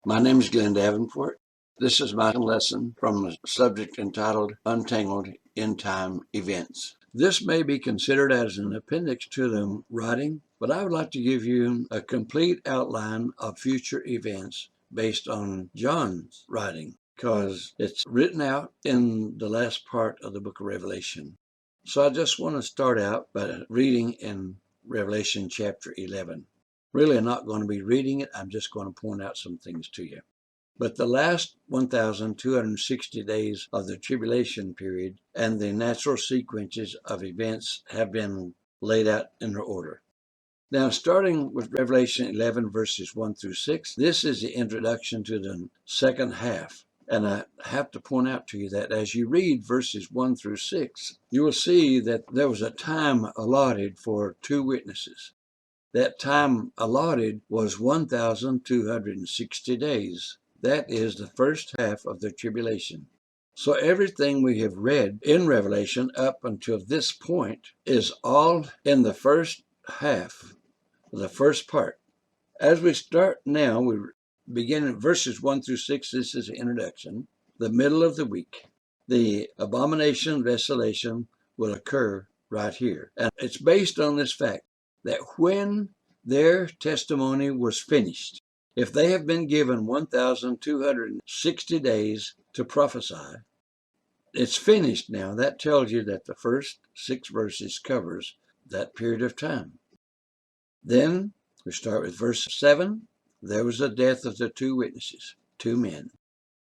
My name is Glenn Davenport. This is my lesson from a subject entitled Untangled End Time Events. This may be considered as an appendix to the writing, but I would like to give you a complete outline of future events based on John's writing, because it's written out in the last part of the book of Revelation. So I just want to start out by reading in Revelation chapter 11. Really, I'm not going to be reading it. I'm just going to point out some things to you. But the last 1,260 days of the tribulation period and the natural sequences of events have been laid out in their order. Now, starting with Revelation 11, verses 1 through 6, this is the introduction to the second half. And I have to point out to you that as you read verses 1 through 6, you will see that there was a time allotted for two witnesses. That time allotted was 1,260 days. That is the first half of the tribulation. So everything we have read in Revelation up until this point is all in the first half, the first part. As we start now, we begin in verses 1 through 6. This is the introduction. The middle of the week. The abomination of desolation will occur right here. And it's based on this fact that when their testimony was finished, if they have been given 1,260 days to prophesy, it's finished now. That tells you that the first 6 verses covers that period of time. Then we start with verse 7. There was the death of the two witnesses, 2 men.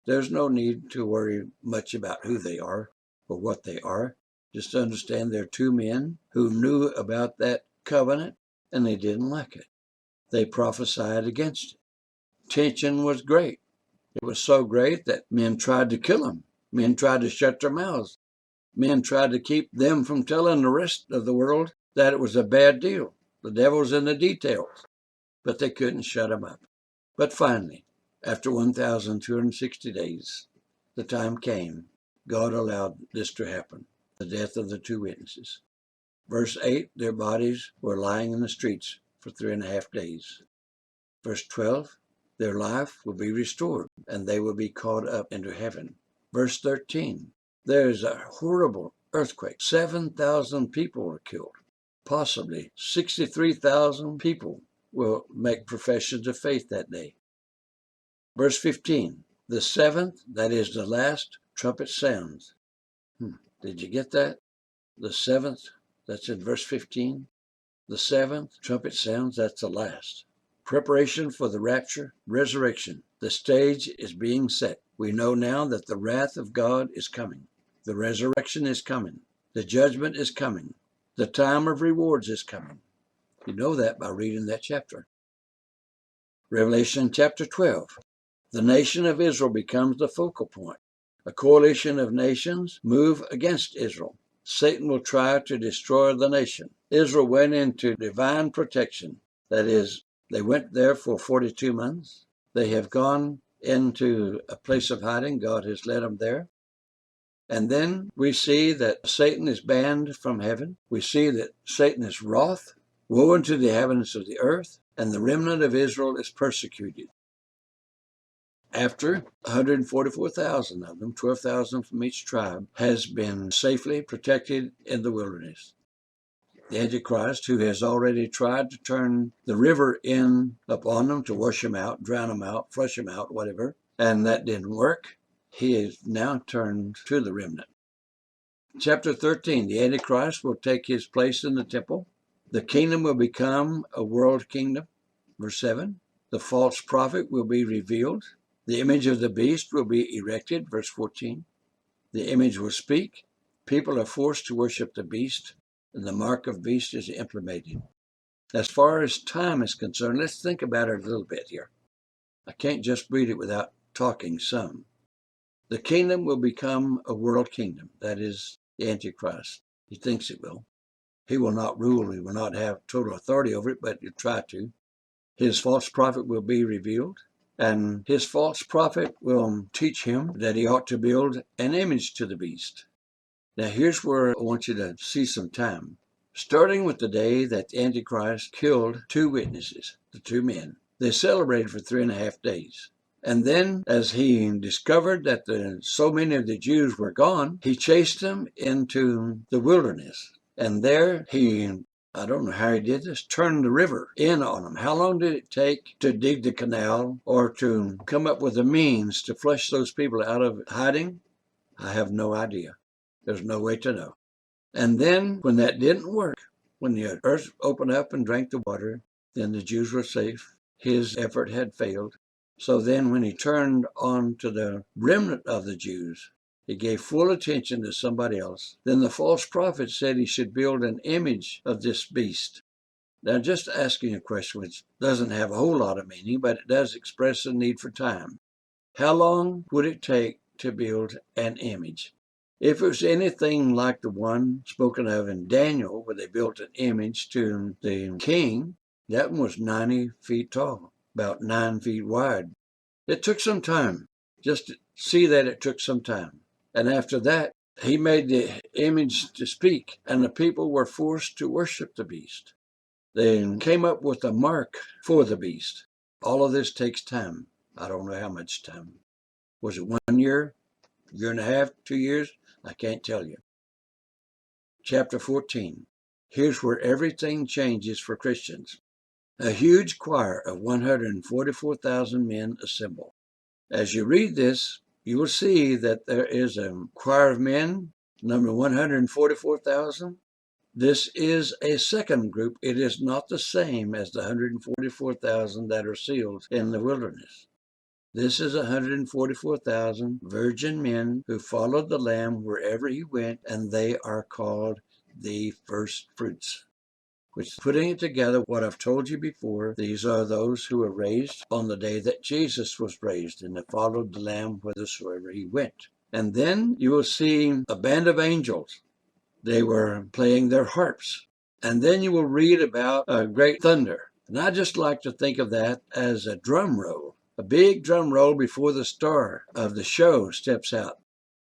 There's no need to worry much about who they are or what they are. Just understand they're 2 men who knew about that covenant and they didn't like it. They prophesied against it. Tension was great. It was so great that men tried to kill them. Men tried to shut their mouths. Men tried to keep them from telling the rest of the world that it was a bad deal. The devil's in the details. But they couldn't shut them up. But finally, after 1,260 days, the time came. God allowed this to happen, the death of the 2 witnesses. Verse 8, their bodies were lying in the streets for 3.5 days. Verse 12, their life will be restored and they will be caught up into heaven. Verse 13, there is a horrible earthquake. 7,000 people were killed. Possibly 63,000 people will make professions of faith that day. Verse 15, the 7th, that is the last, trumpet sounds. Did you get that? The 7th, that's in verse 15. The 7th, trumpet sounds, that's the last. Preparation for the rapture, resurrection. The stage is being set. We know now that the wrath of God is coming. The resurrection is coming. The judgment is coming. The time of rewards is coming. You know that by reading that chapter. Revelation chapter 12. The nation of Israel becomes the focal point. A coalition of nations move against Israel. Satan will try to destroy the nation. Israel went into divine protection. That is, they went there for 42 months. They have gone into a place of hiding. God has led them there. And then we see that Satan is banned from heaven. We see that Satan is wroth. Woe unto the inhabitants of the earth, and the remnant of Israel is persecuted. After 144,000 of them, 12,000 from each tribe, has been safely protected in the wilderness. The Antichrist, who has already tried to turn the river in upon them to wash them out, drown them out, flush them out, whatever, and that didn't work, he is now turned to the remnant. Chapter 13, the Antichrist will take his place in the temple. The kingdom will become a world kingdom. Verse 7, the false prophet will be revealed. The image of the beast will be erected. Verse 14, the image will speak. People are forced to worship the beast, and the mark of beast is implemented. As far as time is concerned, let's think about it a little bit here. I can't just read it without talking some. The kingdom will become a world kingdom. That is the Antichrist. He thinks it will. He will not rule. He will not have total authority over it, but he'll try to. His false prophet will be revealed, and his false prophet will teach him that he ought to build an image to the beast. Now here's where I want you to see some time. Starting with the day that the Antichrist killed 2 witnesses, the 2 men. They celebrated for 3.5 days. And then, as he discovered that so many of the Jews were gone, he chased them into the wilderness. And there he, I don't know how he did this, turned the river in on them. How long did it take to dig the canal or to come up with the means to flush those people out of hiding? I have no idea. There's no way to know. And then when that didn't work, when the earth opened up and drank the water, then the Jews were safe. His effort had failed. So then when he turned on to the remnant of the Jews, he gave full attention to somebody else. Then the false prophet said he should build an image of this beast. Now, just asking a question which doesn't have a whole lot of meaning, but it does express a need for time. How long would it take to build an image? If it was anything like the one spoken of in Daniel, where they built an image to the king, that one was 90 feet tall, about 9 feet wide. It took some time, just to see that it took some time. And after that, he made the image to speak, and the people were forced to worship the beast. They came up with a mark for the beast. All of this takes time. I don't know how much time. Was it 1 year, year and a half, 2 years? I can't tell you. Chapter 14. Here's where everything changes for Christians. A huge choir of 144,000 men assemble. As you read this, you will see that there is a choir of men, number 144,000. This is a second group. It is not the same as the 144,000 that are sealed in the wilderness. This is 144,000 virgin men who followed the Lamb wherever he went, and they are called the first fruits. Which, putting it together, what I've told you before, these are those who were raised on the day that Jesus was raised, and they followed the Lamb whithersoever he went. And then you will see a band of angels. They were playing their harps. And then you will read about a great thunder. And I just like to think of that as a drum roll. A big drum roll before the star of the show steps out.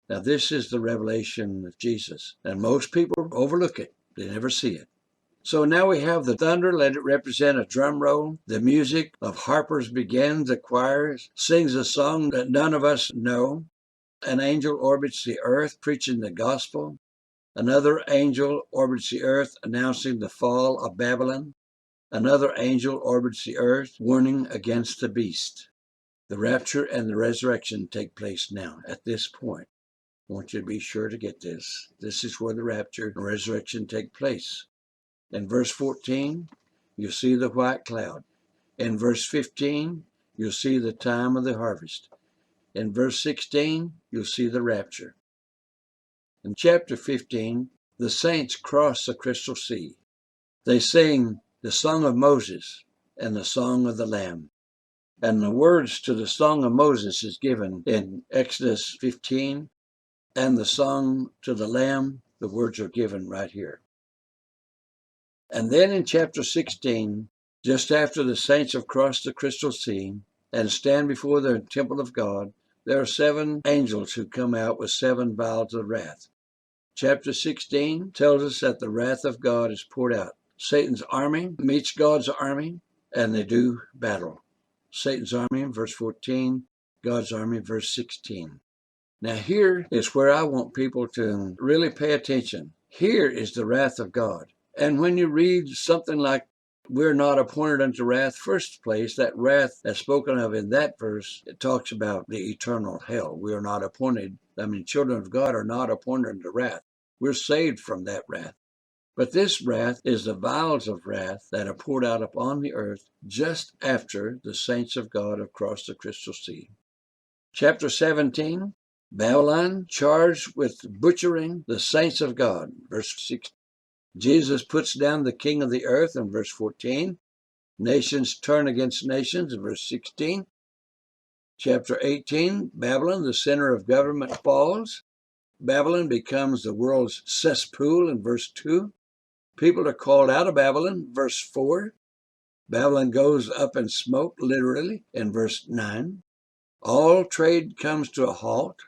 Now, this is the revelation of Jesus, and most people overlook it. They never see it. So now we have the thunder. Let it represent a drum roll. The music of harpers begins. The choir sings a song that none of us know. An angel orbits the earth, preaching the gospel. Another angel orbits the earth, announcing the fall of Babylon. Another angel orbits the earth, warning against the beast. The rapture and the resurrection take place now, at this point. I want you to be sure to get this. This is where the rapture and resurrection take place. In verse 14, you'll see the white cloud. In verse 15, you'll see the time of the harvest. In verse 16, you'll see the rapture. In chapter 15, the saints cross the crystal sea. They sing the song of Moses and the song of the Lamb. And the words to the song of Moses is given in Exodus 15, and the song to the Lamb, the words are given right here. And then in chapter 16, just after the saints have crossed the crystal sea and stand before the temple of God, there are 7 angels who come out with 7 vials of wrath. Chapter 16 tells us that the wrath of God is poured out. Satan's army meets God's army, and they do battle. Satan's army, verse 14, God's army, verse 16. Now here is where I want people to really pay attention. Here is the wrath of God. And when you read something like, we're not appointed unto wrath, first place, that wrath that's spoken of in that verse, it talks about the eternal hell. We are not appointed, children of God are not appointed unto wrath. We're saved from that wrath. But this wrath is the vials of wrath that are poured out upon the earth just after the saints of God have crossed the crystal sea. Chapter 17, Babylon charged with butchering the saints of God. Verse 6. Jesus puts down the king of the earth in verse 14. Nations turn against nations in verse 16. Chapter 18, Babylon, the center of government, falls. Babylon becomes the world's cesspool in verse 2. People are called out of Babylon, verse 4. Babylon goes up in smoke, literally, in verse 9. All trade comes to a halt.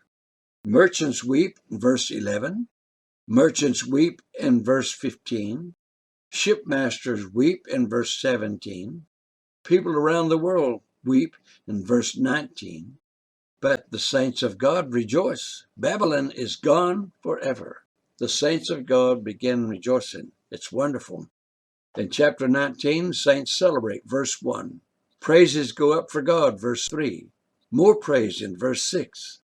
Merchants weep, in verse 11. Merchants weep in verse 15. Shipmasters weep in verse 17. People around the world weep in verse 19. But the saints of God rejoice. Babylon is gone forever. The saints of God begin rejoicing. It's wonderful. In chapter 19, saints celebrate, verse 1. Praises go up for God, verse 3. More praise in verse 6.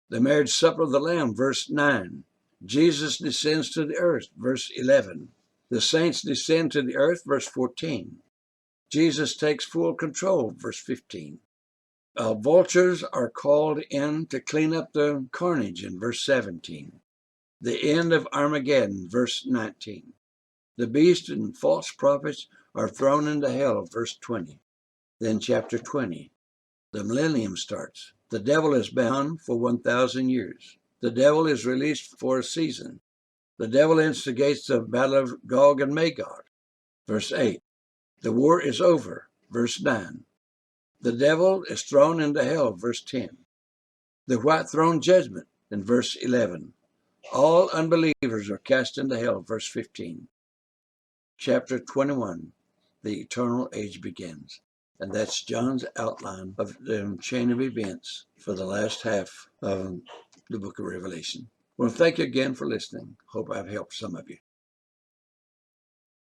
The marriage supper of the Lamb, verse 9. Jesus descends to the earth, verse 11. The saints descend to the earth, verse 14. Jesus takes full control, verse 15. Vultures are called in to clean up the carnage in verse 17. The end of Armageddon, verse 19. The beast and false prophets are thrown into hell, verse 20. Then chapter 20. The millennium starts. The devil is bound for 1,000 years. The devil is released for a season. The devil instigates the battle of Gog and Magog, verse 8. The war is over, verse 9. The devil is thrown into hell, verse 10. The white throne judgment in verse 11. All unbelievers are cast into hell, verse 15. Chapter 21, the eternal age begins. And that's John's outline of the chain of events for the last half of the book of Revelation. Well, thank you again for listening. Hope I've helped some of you.